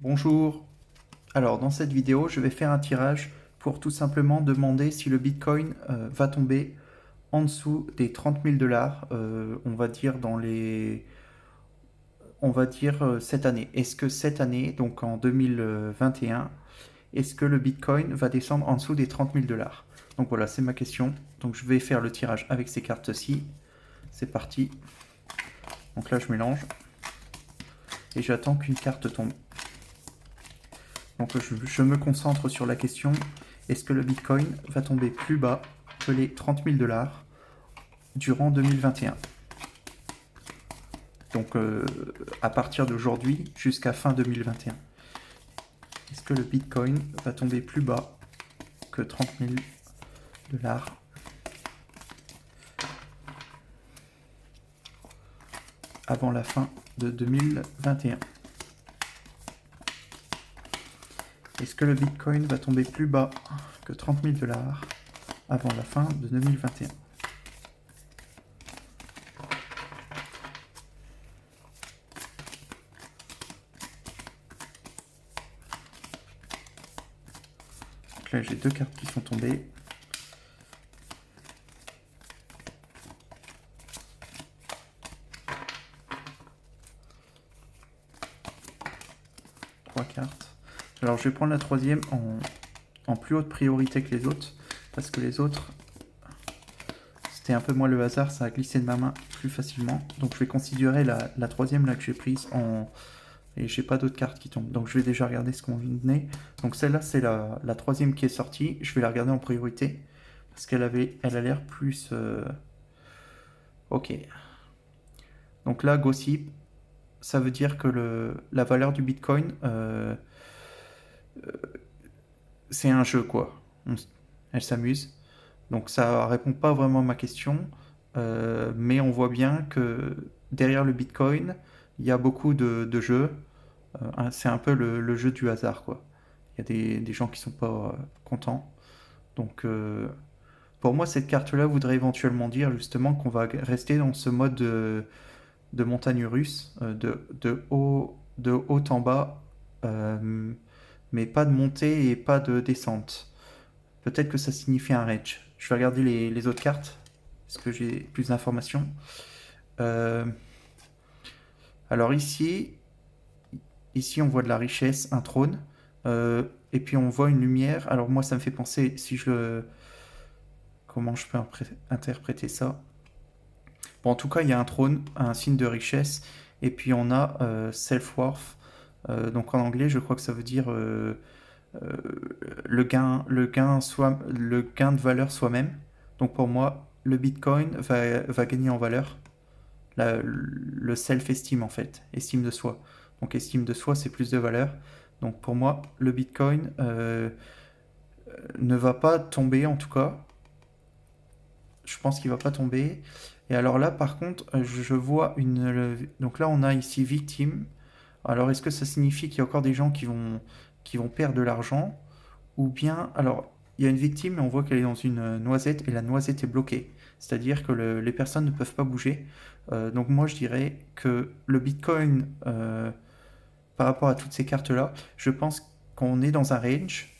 Bonjour. Alors dans cette vidéo, je vais faire un tirage pour tout simplement demander si le Bitcoin va tomber en dessous des 30 000 dollars, on va dire cette année. Est-ce que cette année, donc en 2021, est-ce que le Bitcoin va descendre en dessous des 30 000 dollars? Donc voilà, c'est ma question. Donc je vais faire le tirage avec ces cartes-ci. C'est parti. Donc là, je mélange et j'attends qu'une carte tombe. Donc je me concentre sur la question, est-ce que le Bitcoin va tomber plus bas que les 30 000 dollars durant 2021? Donc à partir d'aujourd'hui jusqu'à fin 2021. Est-ce que le Bitcoin va tomber plus bas que 30 000 dollars avant la fin de 2021? Est-ce que le Bitcoin va tomber plus bas que 30 000 dollars avant la fin de 2021? Donc là, j'ai deux cartes qui sont tombées. Trois cartes. Alors, je vais prendre la troisième en plus haute priorité que les autres, parce que les autres, c'était un peu moins le hasard, ça a glissé de ma main plus facilement. Donc je vais considérer la troisième là que j'ai prise et j'ai pas d'autres cartes qui tombent. Donc je vais déjà regarder ce qu'on venait. Donc celle-là, c'est la troisième qui est sortie. Je vais la regarder en priorité, parce elle a l'air plus... Ok. Donc là, Gossip, ça veut dire que la valeur du Bitcoin... c'est un jeu, quoi. Elle s'amuse. Donc ça répond pas vraiment à ma question, mais on voit bien que derrière le Bitcoin, il y a beaucoup de jeux. C'est un peu le jeu du hasard, quoi. Il y a des gens qui sont pas contents. Donc pour moi, cette carte-là voudrait éventuellement dire justement qu'on va rester dans ce mode de montagne russe, de haut en bas, mais pas de montée et pas de descente. Peut-être que ça signifie un range. Je vais regarder les autres cartes, parce que j'ai plus d'informations. Alors ici, on voit de la richesse, un trône, et puis on voit une lumière. Alors moi, ça me fait penser, si je le... Comment je peux interpréter ça? Bon, en tout cas, il y a un trône, un signe de richesse, et puis on a self-worth. Donc en anglais, je crois que ça veut dire le gain de valeur soi-même. Donc pour moi, le Bitcoin va gagner en valeur. Le self-esteem en fait, estime de soi. Donc estime de soi, c'est plus de valeur. Donc pour moi, le Bitcoin ne va pas tomber en tout cas. Je pense qu'il va pas tomber. Et alors là, par contre, je vois donc là, on a ici victime. Alors est-ce que ça signifie qu'il y a encore des gens qui vont perdre de l'argent? Ou bien, alors, il y a une victime, mais on voit qu'elle est dans une noisette et la noisette est bloquée. C'est-à-dire que les personnes ne peuvent pas bouger. Donc moi, je dirais que le Bitcoin, par rapport à toutes ces cartes-là, je pense qu'on est dans un range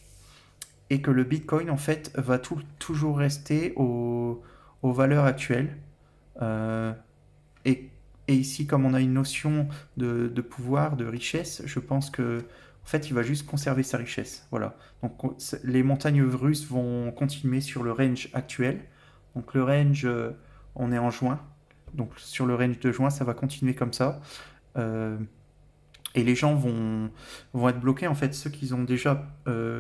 et que le Bitcoin, en fait, va toujours rester aux valeurs actuelles. Euh, et, et ici, comme on a une notion de pouvoir, de richesse, je pense que en fait, il va juste conserver sa richesse. Voilà. Donc, les montagnes russes vont continuer sur le range actuel. Donc, le range, on est en juin. Donc, sur le range de juin, ça va continuer comme ça. Et les gens vont être bloqués. En fait, ceux qui ont déjà,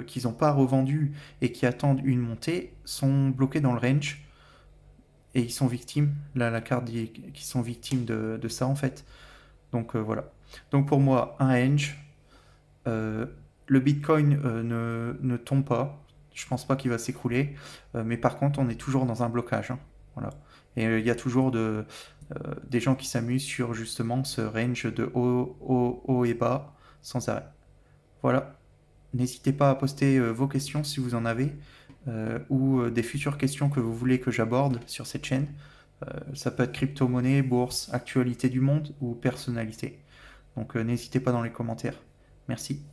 qui n'ont pas revendu et qui attendent une montée sont bloqués dans le range et ils sont victimes. Là, la carte dit qu'ils sont victimes de ça en fait. Donc voilà. Donc pour moi, un range. Le Bitcoin ne tombe pas. Je pense pas qu'il va s'écrouler. Mais par contre, on est toujours dans un blocage, hein. Voilà. Et il y a toujours des gens qui s'amusent sur justement ce range de haut et bas sans arrêt. Voilà. N'hésitez pas à poster vos questions si vous en avez ou des futures questions que vous voulez que j'aborde sur cette chaîne. Ça peut être crypto-monnaie, bourse, actualité du monde ou personnalité. Donc n'hésitez pas dans les commentaires. Merci.